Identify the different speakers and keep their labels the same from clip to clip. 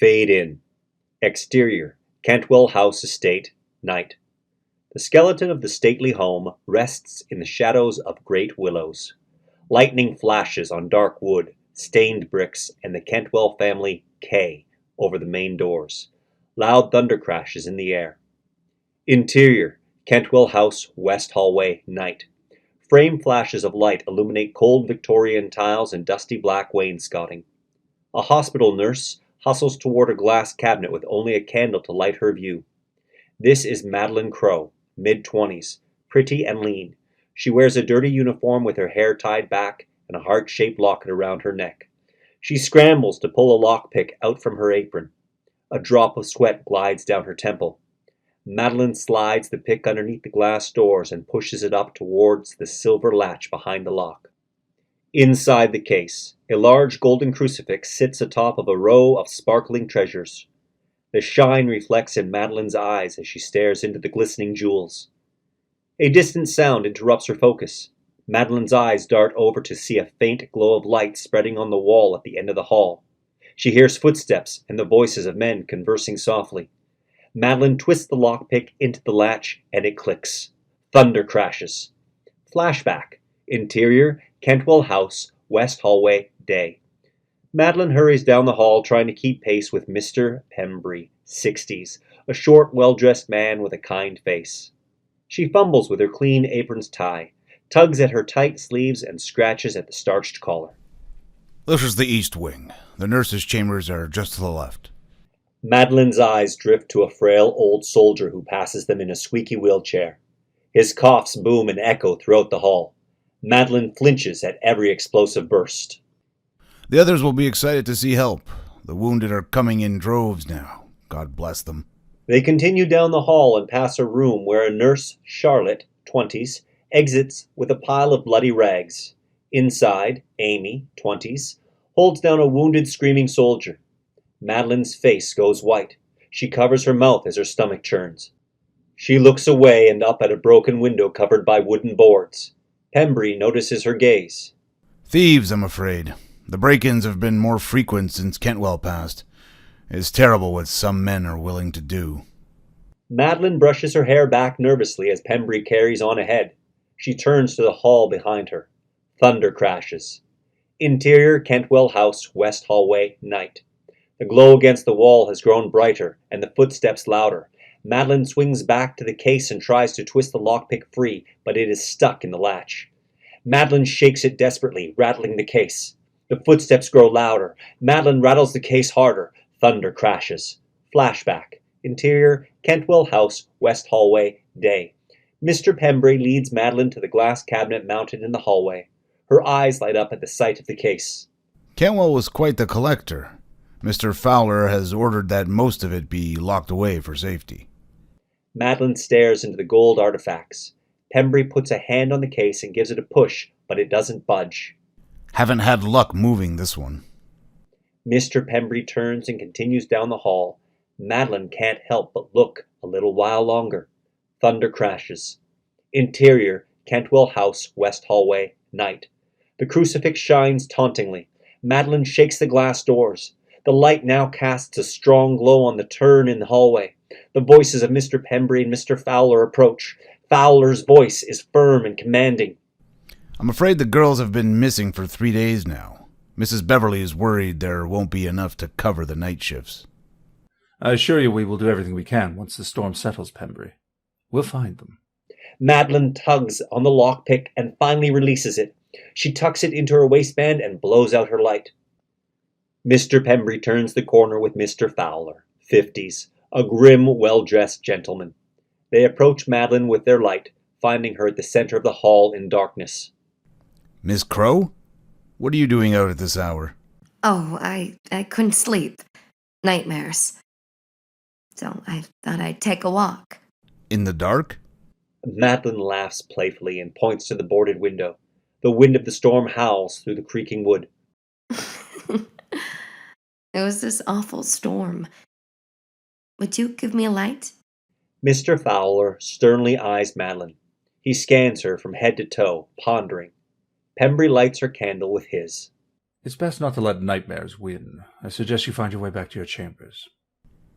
Speaker 1: Fade in. Exterior, Kentwell House Estate, night. The skeleton of the stately home rests in the shadows of great willows. Lightning flashes on dark wood, stained bricks, and the Kentwell family K over the main doors. Loud thunder crashes in the air. Interior, Kentwell House, West Hallway, night. Frame flashes of light illuminate cold Victorian tiles and dusty black wainscoting. A hospital nurse hustles toward a glass cabinet with only a candle to light her view. This is Madeleine Crowe, mid-20s, pretty and lean. She wears a dirty uniform with her hair tied back and a heart-shaped locket around her neck. She scrambles to pull a lockpick out from her apron. A drop of sweat glides down her temple. Madeleine slides the pick underneath the glass doors and pushes it up towards the silver latch behind the lock. Inside the case, a large golden crucifix sits atop of a row of sparkling treasures. The shine reflects in Madeleine's eyes as she stares into the glistening jewels. A distant sound interrupts her focus. Madeleine's eyes dart over to see a faint glow of light spreading on the wall at the end of the hall. She hears footsteps and the voices of men conversing softly. Madeleine twists the lockpick into the latch and it clicks. Thunder crashes. Flashback. Interior, Kentwell House, West Hallway, day. Madeleine hurries down the hall trying to keep pace with Mr. Pembry, 60s, a short, well-dressed man with a kind face. She fumbles with her clean apron's tie, tugs at her tight sleeves, and scratches at the starched collar.
Speaker 2: This is the east wing. The nurses' chambers are just to the left.
Speaker 1: Madeleine's eyes drift to a frail old soldier who passes them in a squeaky wheelchair. His coughs boom and echo throughout the hall. Madeleine flinches at every explosive burst.
Speaker 2: The others will be excited to see help. The wounded are coming in droves now. God bless them.
Speaker 1: They continue down the hall and pass a room where a nurse, Charlotte, 20s, exits with a pile of bloody rags. Inside, Amy, 20s, holds down a wounded, screaming soldier. Madeleine's face goes white. She covers her mouth as her stomach churns. She looks away and up at a broken window covered by wooden boards. Pembry notices her gaze.
Speaker 2: Thieves, I'm afraid. The break-ins have been more frequent since Kentwell passed. It's terrible what some men are willing to do.
Speaker 1: Madeleine brushes her hair back nervously as Pembry carries on ahead. She turns to the hall behind her. Thunder crashes. Interior, Kentwell House, West Hallway, night. The glow against the wall has grown brighter, and the footsteps louder. Madeleine swings back to the case and tries to twist the lockpick free, but it is stuck in the latch. Madeleine shakes it desperately, rattling the case. The footsteps grow louder. Madeleine rattles the case harder. Thunder crashes. Flashback. Interior, Kentwell House, West Hallway, day. Mr. Pembry leads Madeleine to the glass cabinet mounted in the hallway. Her eyes light up at the sight of the case.
Speaker 2: Kentwell was quite the collector. Mr. Fowler has ordered that most of it be locked away for safety.
Speaker 1: Madeleine stares into the gold artifacts. Pembry puts a hand on the case and gives it a push, but it doesn't budge.
Speaker 2: Haven't had luck moving this one.
Speaker 1: Mr. Pembry turns and continues down the hall. Madeleine can't help but look a little while longer. Thunder crashes. Interior, Kentwell House, West Hallway, night. The crucifix shines tauntingly. Madeleine shakes the glass doors. The light now casts a strong glow on the turn in the hallway. The voices of Mr. Pembry and Mr. Fowler approach. Fowler's voice is firm and commanding.
Speaker 2: I'm afraid the girls have been missing for 3 days now. Mrs. Beverly is worried there won't be enough to cover the night shifts.
Speaker 3: I assure you we will do everything we can once the storm settles, Pembry. We'll find them.
Speaker 1: Madeleine tugs on the lockpick and finally releases it. She tucks it into her waistband and blows out her light. Mr. Pembry turns the corner with Mr. Fowler, 50s, a grim, well-dressed gentleman. They approach Madeleine with their light, finding her at the center of the hall in darkness.
Speaker 2: Miss Crowe? What are you doing out at this hour?
Speaker 4: Oh, I couldn't sleep. Nightmares. So I thought I'd take a walk.
Speaker 2: In the dark?
Speaker 1: Madeleine laughs playfully and points to the boarded window. The wind of the storm howls through the creaking wood.
Speaker 4: It was this awful storm. Would you give me a light?
Speaker 1: Mr. Fowler sternly eyes Madeleine. He scans her from head to toe, pondering. Pembry lights her candle with his.
Speaker 3: It's best not to let nightmares win. I suggest you find your way back to your chambers.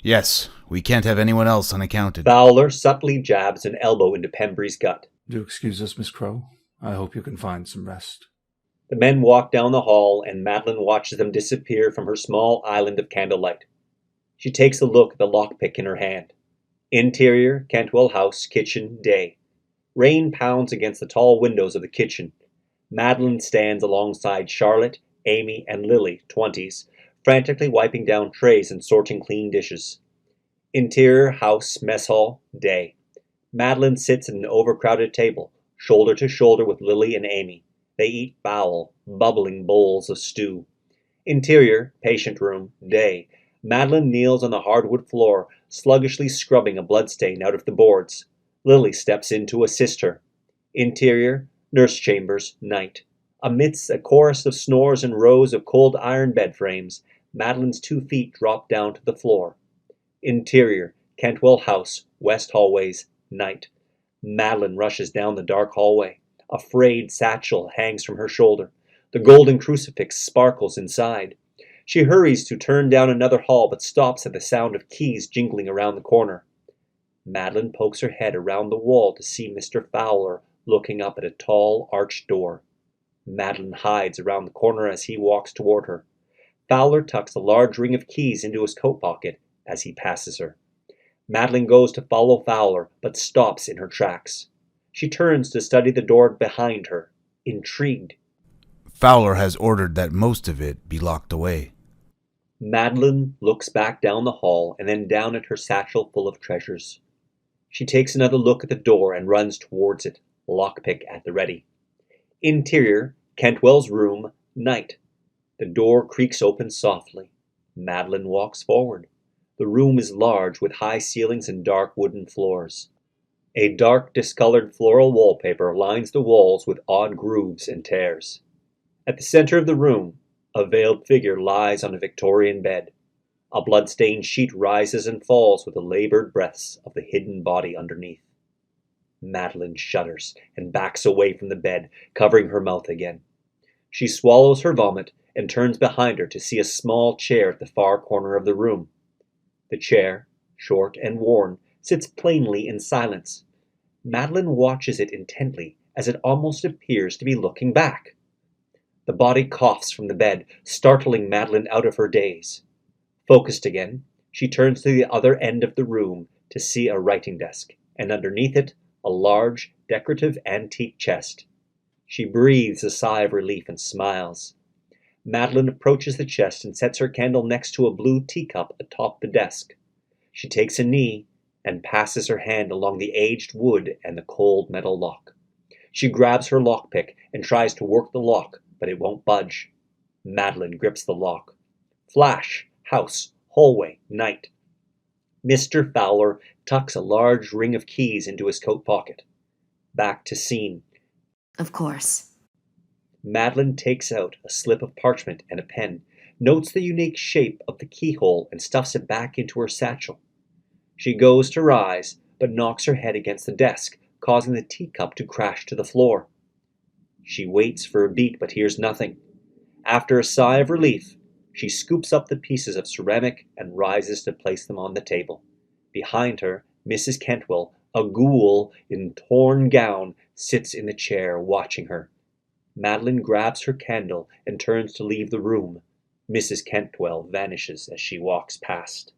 Speaker 2: Yes, we can't have anyone else unaccounted.
Speaker 1: Fowler subtly jabs an elbow into Pembry's gut.
Speaker 3: Do excuse us, Miss Crow. I hope you can find some rest.
Speaker 1: The men walk down the hall, and Madeleine watches them disappear from her small island of candlelight. She takes a look at the lockpick in her hand. Interior, Kentwell house, kitchen, day. Rain pounds against the tall windows of the kitchen. Madeleine stands alongside Charlotte, Amy, and Lily, 20s, frantically wiping down trays and sorting clean dishes. Interior, house, mess hall, day. Madeleine sits at an overcrowded table, shoulder to shoulder with Lily and Amy. They eat foul, bubbling bowls of stew. Interior, patient room, day. Madeleine kneels on the hardwood floor, sluggishly scrubbing a bloodstain out of the boards. Lily steps in to assist her. Interior, nurse chambers, night. Amidst a chorus of snores and rows of cold iron bed frames, Madeleine's 2 feet drop down to the floor. Interior, Kentwell house, west hallways, night. Madeleine rushes down the dark hallway. A frayed satchel hangs from her shoulder. The golden crucifix sparkles inside. She hurries to turn down another hall, but stops at the sound of keys jingling around the corner. Madeleine pokes her head around the wall to see Mr. Fowler looking up at a tall, arched door. Madeleine hides around the corner as he walks toward her. Fowler tucks a large ring of keys into his coat pocket as he passes her. Madeleine goes to follow Fowler, but stops in her tracks. She turns to study the door behind her, intrigued.
Speaker 2: Fowler has ordered that most of it be locked away.
Speaker 1: Madeleine looks back down the hall and then down at her satchel full of treasures. She takes another look at the door and runs towards it, lockpick at the ready. Interior, Kentwell's room, night. The door creaks open softly. Madeleine walks forward. The room is large with high ceilings and dark wooden floors. A dark, discolored floral wallpaper lines the walls with odd grooves and tears. At the center of the room, a veiled figure lies on a Victorian bed. A blood-stained sheet rises and falls with the labored breaths of the hidden body underneath. Madeleine shudders and backs away from the bed, covering her mouth again. She swallows her vomit and turns behind her to see a small chair at the far corner of the room. The chair, short and worn, sits plainly in silence. Madeleine watches it intently as it almost appears to be looking back. The body coughs from the bed, startling Madeleine out of her daze. Focused again, she turns to the other end of the room to see a writing desk, and underneath it, a large, decorative antique chest. She breathes a sigh of relief and smiles. Madeleine approaches the chest and sets her candle next to a blue teacup atop the desk. She takes a knee and passes her hand along the aged wood and the cold metal lock. She grabs her lockpick and tries to work the lock, but it won't budge. Madeleine grips the lock. Flash, house, hallway, night. Mr. Fowler tucks a large ring of keys into his coat pocket. Back to scene.
Speaker 4: Of course.
Speaker 1: Madeleine takes out a slip of parchment and a pen, notes the unique shape of the keyhole, and stuffs it back into her satchel. She goes to rise, but knocks her head against the desk, causing the teacup to crash to the floor. She waits for a beat, but hears nothing. After a sigh of relief, she scoops up the pieces of ceramic and rises to place them on the table. Behind her, Mrs. Kentwell, a ghoul in torn gown, sits in the chair watching her. Madeleine grabs her candle and turns to leave the room. Mrs. Kentwell vanishes as she walks past.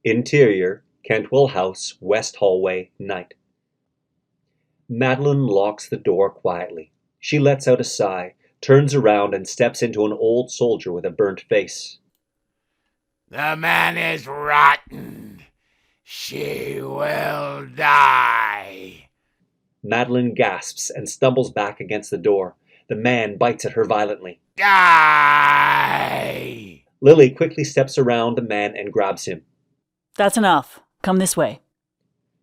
Speaker 1: Interior, Kentwell house, west hallway, night. Madeleine locks the door quietly. She lets out a sigh, turns around, and steps into an old soldier with a burnt face.
Speaker 5: The man is rotten. She will die.
Speaker 1: Madeleine gasps and stumbles back against the door. The man bites at her violently.
Speaker 5: Die!
Speaker 1: Lily quickly steps around the man and grabs him.
Speaker 6: That's enough. Come this way.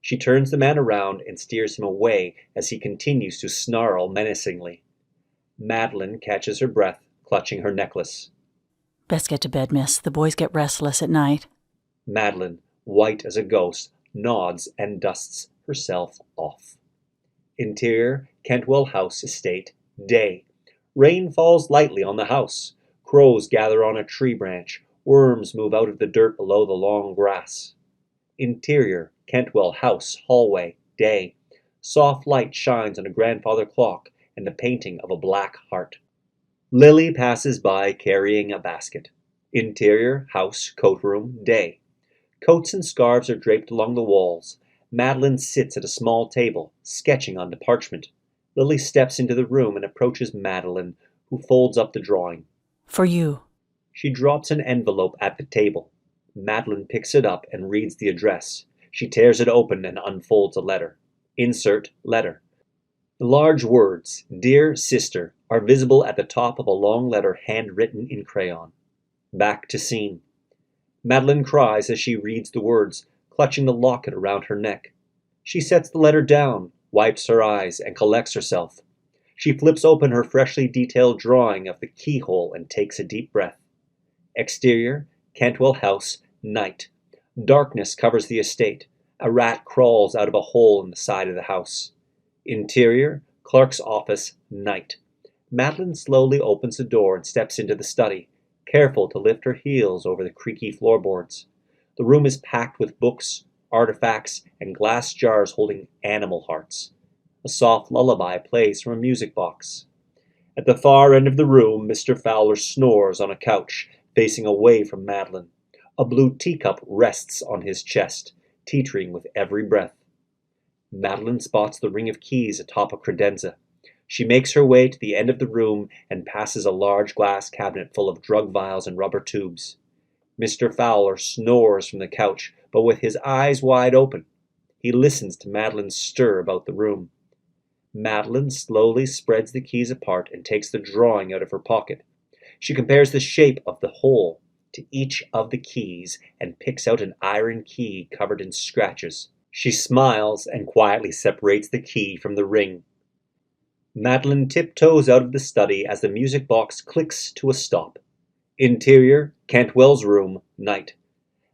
Speaker 1: She turns the man around and steers him away as he continues to snarl menacingly. Madeleine catches her breath, clutching her necklace.
Speaker 6: Best get to bed, miss. The boys get restless at night.
Speaker 1: Madeleine, white as a ghost, nods and dusts herself off. Interior, Kentwell House estate, day. Rain falls lightly on the house. Crows gather on a tree branch. Worms move out of the dirt below the long grass. Interior, Kentwell house, hallway, day. Soft light shines on a grandfather clock and the painting of a black heart. Lily passes by carrying a basket. Interior, house, coat room, day. Coats and scarves are draped along the walls. Madeleine sits at a small table, sketching on the parchment. Lily steps into the room and approaches Madeleine, who folds up the drawing.
Speaker 6: For you.
Speaker 1: She drops an envelope at the table. Madeleine picks it up and reads the address. She tears it open and unfolds a letter. Insert letter. The large words, Dear Sister, are visible at the top of a long letter handwritten in crayon. Back to scene. Madeleine cries as she reads the words, clutching the locket around her neck. She sets the letter down, wipes her eyes, and collects herself. She flips open her freshly detailed drawing of the keyhole and takes a deep breath. Exterior, Kentwell house, night. Darkness covers the estate. A rat crawls out of a hole in the side of the house. Interior, clerk's office, night. Madeleine slowly opens the door and steps into the study, careful to lift her heels over the creaky floorboards. The room is packed with books, artifacts, and glass jars holding animal hearts. A soft lullaby plays from a music box. At the far end of the room, Mr. Fowler snores on a couch, facing away from Madeleine. A blue teacup rests on his chest, teetering with every breath. Madeleine spots the ring of keys atop a credenza. She makes her way to the end of the room and passes a large glass cabinet full of drug vials and rubber tubes. Mr. Fowler snores from the couch, but with his eyes wide open. He listens to Madeleine stir about the room. Madeleine slowly spreads the keys apart and takes the drawing out of her pocket. She compares the shape of the hole to each of the keys and picks out an iron key covered in scratches. She smiles and quietly separates the key from the ring. Madeleine tiptoes out of the study as the music box clicks to a stop. Interior, Kentwell's room, night.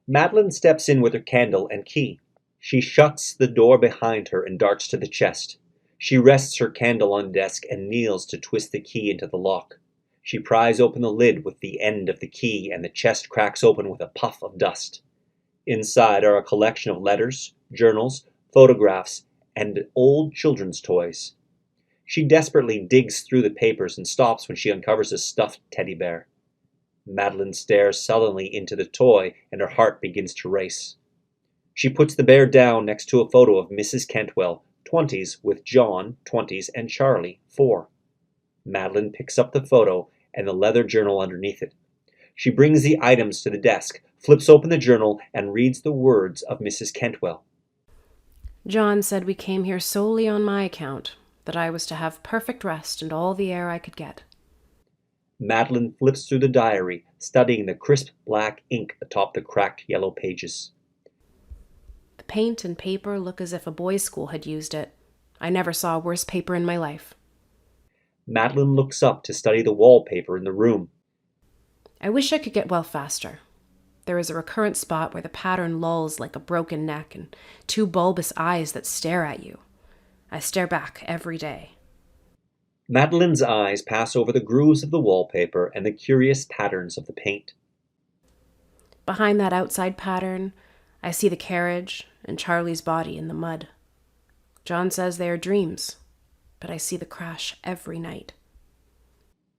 Speaker 1: Madeleine steps in with her candle and key. She shuts the door behind her and darts to the chest. She rests her candle on the desk and kneels to twist the key into the lock. She pries open the lid with the end of the key, and the chest cracks open with a puff of dust. Inside are a collection of letters, journals, photographs, and old children's toys. She desperately digs through the papers and stops when she uncovers a stuffed teddy bear. Madeleine stares sullenly into the toy, and her heart begins to race. She puts the bear down next to a photo of Mrs. Kentwell, 20s, with John, 20s, and Charlie, 4. Madeleine picks up the photo and the leather journal underneath it. She brings the items to the desk, flips open the journal, and reads the words of Mrs. Kentwell.
Speaker 7: John said we came here solely on my account, that I was to have perfect rest and all the air I could get.
Speaker 1: Madeleine flips through the diary, studying the crisp black ink atop the cracked yellow pages.
Speaker 7: The paint and paper look as if a boys' school had used it. I never saw worse paper in my life.
Speaker 1: Madeleine looks up to study the wallpaper in the room.
Speaker 7: I wish I could get well faster. There is a recurrent spot where the pattern lolls like a broken neck and 2 bulbous eyes that stare at you. I stare back every day.
Speaker 1: Madeleine's eyes pass over the grooves of the wallpaper and the curious patterns of the paint.
Speaker 7: Behind that outside pattern, I see the carriage and Charlie's body in the mud. John says they are dreams, but I see the crash every night.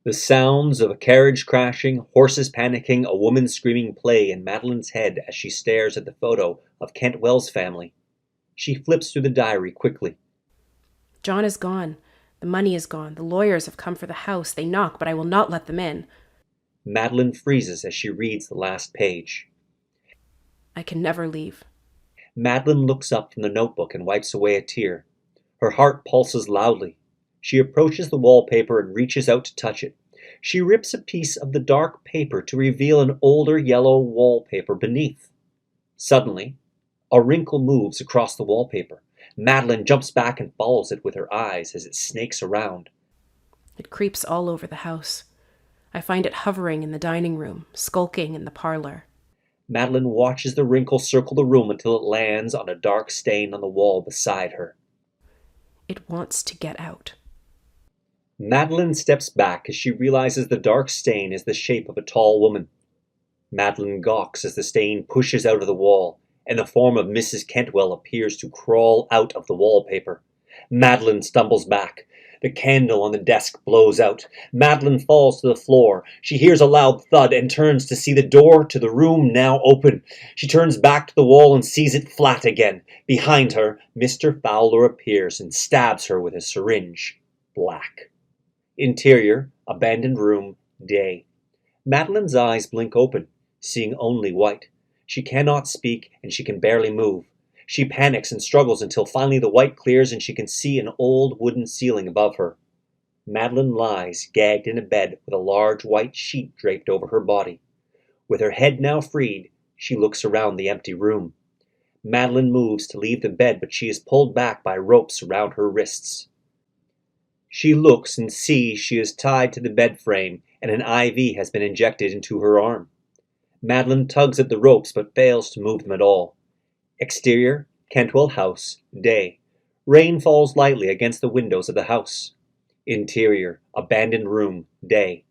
Speaker 1: The sounds of a carriage crashing, horses panicking, a woman screaming play in Madeleine's head as she stares at the photo of Kentwell's family. She flips through the diary quickly.
Speaker 7: John is gone. The money is gone. The lawyers have come for the house. They knock, but I will not let them in.
Speaker 1: Madeleine freezes as she reads the last page.
Speaker 7: I can never leave.
Speaker 1: Madeleine looks up from the notebook and wipes away a tear. Her heart pulses loudly. She approaches the wallpaper and reaches out to touch it. She rips a piece of the dark paper to reveal an older yellow wallpaper beneath. Suddenly, a wrinkle moves across the wallpaper. Madeleine jumps back and follows it with her eyes as it snakes around.
Speaker 7: It creeps all over the house. I find it hovering in the dining room, skulking in the parlor.
Speaker 1: Madeleine watches the wrinkle circle the room until it lands on a dark stain on the wall beside her.
Speaker 7: It wants to get out.
Speaker 1: Madeleine steps back as she realizes the dark stain is the shape of a tall woman. Madeleine gawks as the stain pushes out of the wall, and the form of Mrs. Kentwell appears to crawl out of the wallpaper. Madeleine stumbles back. The candle on the desk blows out. Madeleine falls to the floor. She hears a loud thud and turns to see the door to the room now open. She turns back to the wall and sees it flat again. Behind her, Mr. Fowler appears and stabs her with a syringe. Black. Interior, abandoned room, day. Madeleine's eyes blink open, seeing only white. She cannot speak and she can barely move. She panics and struggles until finally the white clears and she can see an old wooden ceiling above her. Madeleine lies gagged in a bed with a large white sheet draped over her body. With her head now freed, she looks around the empty room. Madeleine moves to leave the bed, but she is pulled back by ropes around her wrists. She looks and sees she is tied to the bed frame and an IV has been injected into her arm. Madeleine tugs at the ropes but fails to move them at all. Exterior, Kentwell House, day. Rain falls lightly against the windows of the house. Interior, abandoned room, day.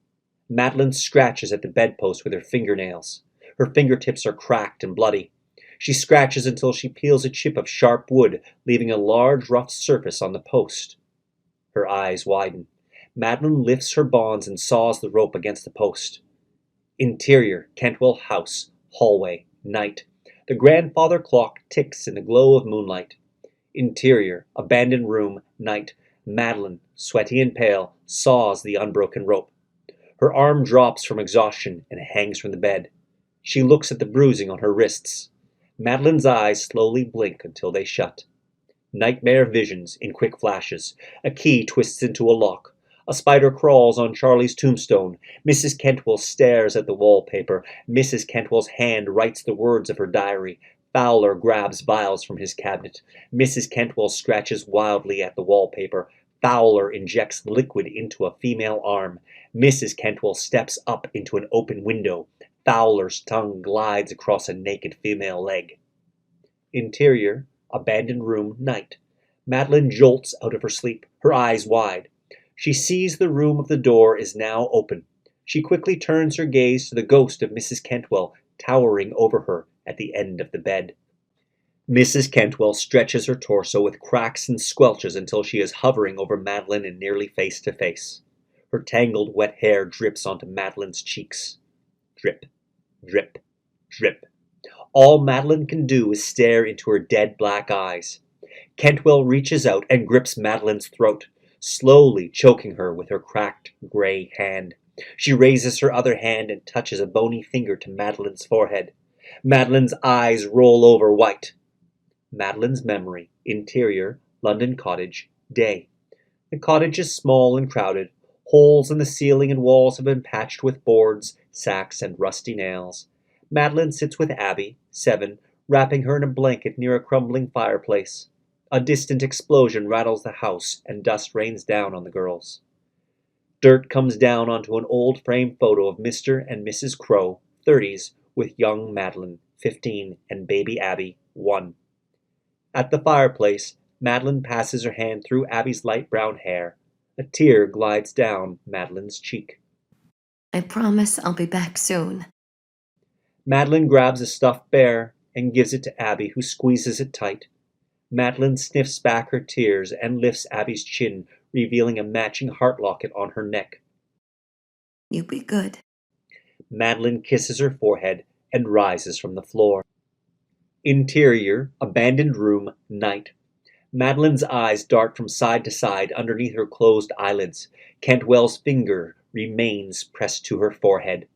Speaker 1: Madeleine scratches at the bedpost with her fingernails. Her fingertips are cracked and bloody. She scratches until she peels a chip of sharp wood, leaving a large rough surface on the post. Her eyes widen. Madeleine lifts her bonds and saws the rope against the post. Interior, Kentwell House, hallway, night. The grandfather clock ticks in the glow of moonlight. Interior, abandoned room, night. Madeleine, sweaty and pale, saws the unbroken rope. Her arm drops from exhaustion and hangs from the bed. She looks at the bruising on her wrists. Madeleine's eyes slowly blink until they shut. Nightmare visions in quick flashes. A key twists into a lock. A spider crawls on Charlie's tombstone. Mrs. Kentwell stares at the wallpaper. Mrs. Kentwell's hand writes the words of her diary. Fowler grabs vials from his cabinet. Mrs. Kentwell scratches wildly at the wallpaper. Fowler injects liquid into a female arm. Mrs. Kentwell steps up into an open window. Fowler's tongue glides across a naked female leg. Interior, abandoned room, night. Madeleine jolts out of her sleep, her eyes wide. She sees the room of the door is now open. She quickly turns her gaze to the ghost of Mrs. Kentwell, towering over her at the end of the bed. Mrs. Kentwell stretches her torso with cracks and squelches until she is hovering over Madeleine and nearly face to face. Her tangled wet hair drips onto Madeleine's cheeks. Drip, drip, drip. All Madeleine can do is stare into her dead black eyes. Kentwell reaches out and grips Madeleine's throat, slowly choking her with her cracked gray hand. She raises her other hand and touches a bony finger to Madeleine's forehead. Madeleine's eyes roll over white. Madeleine's memory, interior, London cottage, day. The cottage is small and crowded. Holes in the ceiling and walls have been patched with boards, sacks, and rusty nails. Madeleine sits with Abby, 7, wrapping her in a blanket near a crumbling fireplace. A distant explosion rattles the house, and dust rains down on the girls. Dirt comes down onto an old framed photo of Mr. and Mrs. Crow, 30s, with young Madeleine, 15, and baby Abby, 1. At the fireplace, Madeleine passes her hand through Abby's light brown hair. A tear glides down Madeleine's cheek.
Speaker 4: I promise I'll be back soon.
Speaker 1: Madeleine grabs a stuffed bear and gives it to Abby, who squeezes it tight. Madeleine sniffs back her tears and lifts Abby's chin, revealing a matching heart locket on her neck.
Speaker 4: You be good.
Speaker 1: Madeleine kisses her forehead and rises from the floor. Interior, abandoned room, night. Madeleine's eyes dart from side to side underneath her closed eyelids. Kentwell's finger remains pressed to her forehead.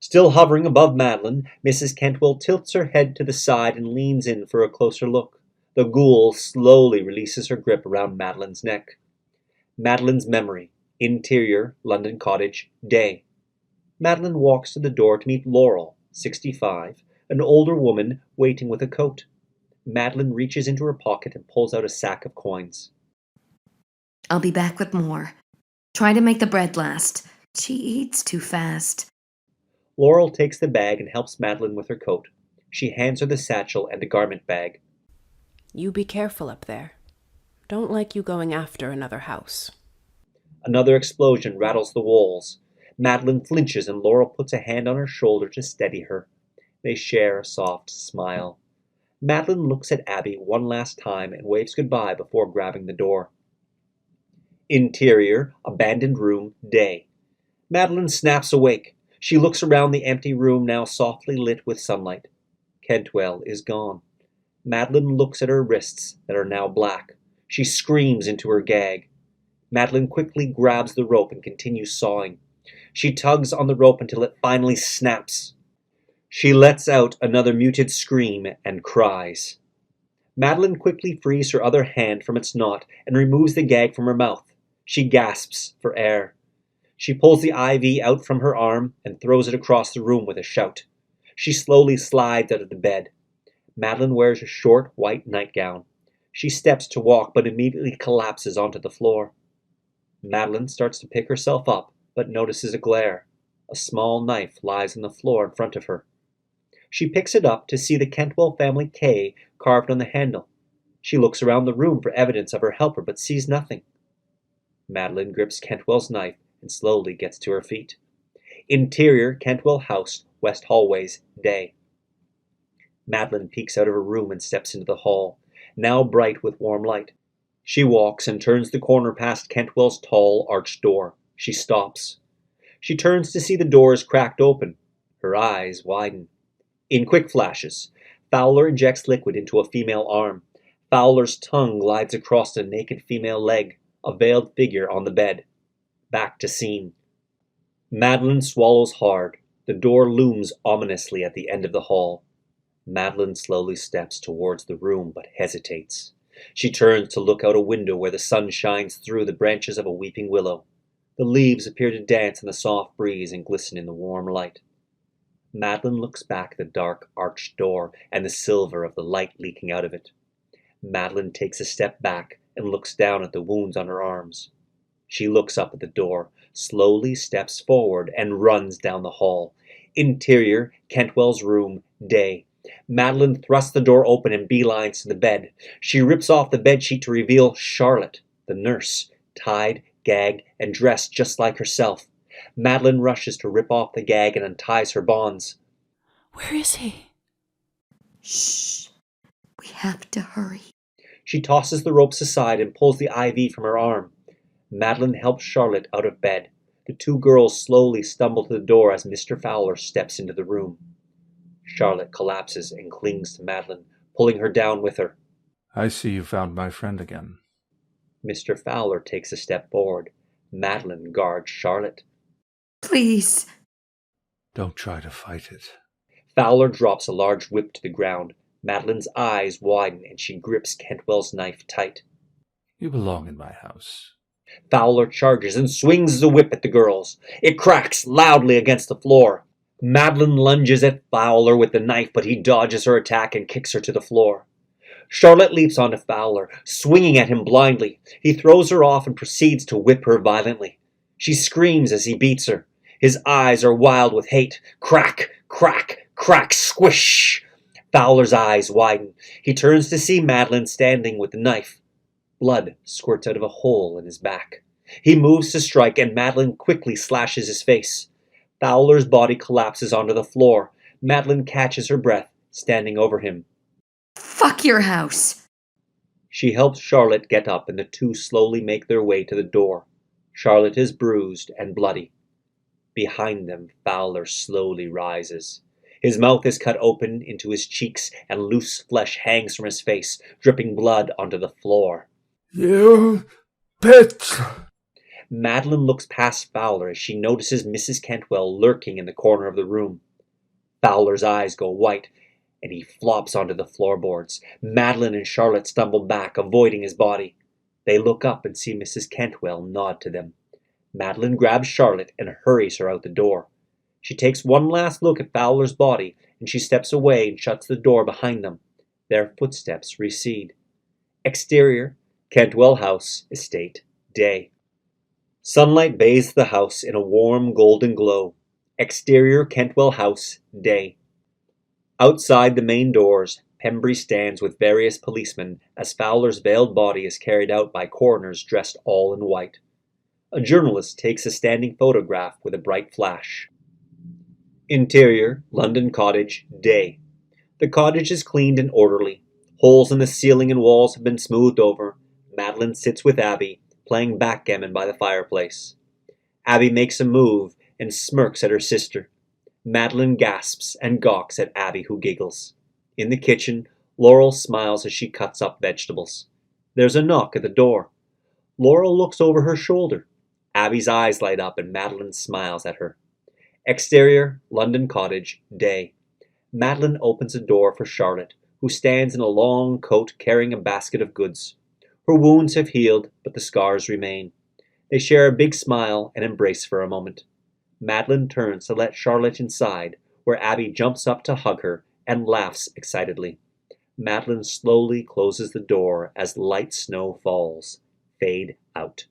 Speaker 1: Still hovering above Madeleine, Mrs. Kentwell tilts her head to the side and leans in for a closer look. The ghoul slowly releases her grip around Madeleine's neck. Madeleine's memory, interior, London cottage, day. Madeleine walks to the door to meet Laurel, 65, an older woman waiting with a coat. Madeleine reaches into her pocket and pulls out a sack of coins.
Speaker 4: I'll be back with more. Try to make the bread last. She eats too fast.
Speaker 1: Laurel takes the bag and helps Madeleine with her coat. She hands her the satchel and a garment bag.
Speaker 7: You be careful up there. Don't like you going after another house.
Speaker 1: Another explosion rattles the walls. Madeleine flinches and Laurel puts a hand on her shoulder to steady her. They share a soft smile. Madeleine looks at Abby one last time and waves goodbye before grabbing the door. Interior, abandoned room, day. Madeleine snaps awake. She looks around the empty room, now softly lit with sunlight. Kentwell is gone. Madeleine looks at her wrists that are now black. She screams into her gag. Madeleine quickly grabs the rope and continues sawing. She tugs on the rope until it finally snaps. She lets out another muted scream and cries. Madeleine quickly frees her other hand from its knot and removes the gag from her mouth. She gasps for air. She pulls the IV out from her arm and throws it across the room with a shout. She slowly slides out of the bed. Madeleine wears a short white nightgown. She steps to walk but immediately collapses onto the floor. Madeleine starts to pick herself up but notices a glare. A small knife lies on the floor in front of her. She picks it up to see the Kentwell family K carved on the handle. She looks around the room for evidence of her helper but sees nothing. Madeleine grips Kentwell's knife and slowly gets to her feet. Interior, Kentwell House, West Hallways, day. Madeleine peeks out of her room and steps into the hall, now bright with warm light. She walks and turns the corner past Kentwell's tall, arched door. She stops. She turns to see the door is cracked open. Her eyes widen. In quick flashes, Fowler injects liquid into a female arm. Fowler's tongue glides across a naked female leg, a veiled figure on the bed. Back to scene. Madeleine swallows hard. The door looms ominously at the end of the hall. Madeleine slowly steps towards the room but hesitates. She turns to look out a window where the sun shines through the branches of a weeping willow. The leaves appear to dance in the soft breeze and glisten in the warm light. Madeleine looks back at the dark arched door and the silver of the light leaking out of it. Madeleine takes a step back and looks down at the wounds on her arms. She looks up at the door, slowly steps forward, and runs down the hall. Interior, Kentwell's room, day. Madeleine thrusts the door open and beelines to the bed. She rips off the bedsheet to reveal Charlotte, the nurse, tied, gagged, and dressed just like herself. Madeleine rushes to rip off the gag and unties her bonds.
Speaker 6: Where is he?
Speaker 4: Shh. We have to hurry.
Speaker 1: She tosses the ropes aside and pulls the IV from her arm. Madeleine helps Charlotte out of bed. The two girls slowly stumble to the door as Mr. Fowler steps into the room. Charlotte collapses and clings to Madeleine, pulling her down with her.
Speaker 3: I see you found my friend again.
Speaker 1: Mr. Fowler takes a step forward. Madeleine guards Charlotte.
Speaker 4: Please.
Speaker 3: Don't try to fight it.
Speaker 1: Fowler drops a large whip to the ground. Madeleine's eyes widen and she grips Kentwell's knife tight.
Speaker 3: You belong in my house.
Speaker 1: Fowler charges and swings the whip at the girls. It cracks loudly against the floor. Madeleine lunges at Fowler with the knife, but he dodges her attack and kicks her to the floor. Charlotte leaps onto Fowler, swinging at him blindly. He throws her off and proceeds to whip her violently. She screams as he beats her. His eyes are wild with hate. Crack, crack, crack, squish! Fowler's eyes widen. He turns to see Madeleine standing with the knife. Blood squirts out of a hole in his back. He moves to strike, and Madeleine quickly slashes his face. Fowler's body collapses onto the floor. Madeleine catches her breath, standing over him.
Speaker 4: Fuck your house.
Speaker 1: She helps Charlotte get up, and the two slowly make their way to the door. Charlotte is bruised and bloody. Behind them, Fowler slowly rises. His mouth is cut open into his cheeks, and loose flesh hangs from his face, dripping blood onto the floor.
Speaker 3: You bitch!
Speaker 1: Madeleine looks past Fowler as she notices Mrs. Kentwell lurking in the corner of the room. Fowler's eyes go white, and he flops onto the floorboards. Madeleine and Charlotte stumble back, avoiding his body. They look up and see Mrs. Kentwell nod to them. Madeleine grabs Charlotte and hurries her out the door. She takes one last look at Fowler's body, and she steps away and shuts the door behind them. Their footsteps recede. Exterior, Kentwell House, Estate, day. Sunlight bathes the house in a warm golden glow. Exterior, Kentwell House, day. Outside the main doors, Pembry stands with various policemen as Fowler's veiled body is carried out by coroners dressed all in white. A journalist takes a standing photograph with a bright flash. Interior, London cottage, day. The cottage is cleaned and orderly. Holes in the ceiling and walls have been smoothed over. Madeleine sits with Abby, playing backgammon by the fireplace. Abby makes a move and smirks at her sister. Madeleine gasps and gawks at Abby, who giggles. In the kitchen, Laurel smiles as she cuts up vegetables. There's a knock at the door. Laurel looks over her shoulder. Abby's eyes light up and Madeleine smiles at her. Exterior, London cottage, day. Madeleine opens a door for Charlotte, who stands in a long coat carrying a basket of goods. Her wounds have healed, but the scars remain. They share a big smile and embrace for a moment. Madeleine turns to let Charlotte inside, where Abby jumps up to hug her and laughs excitedly. Madeleine slowly closes the door as light snow falls. Fade out.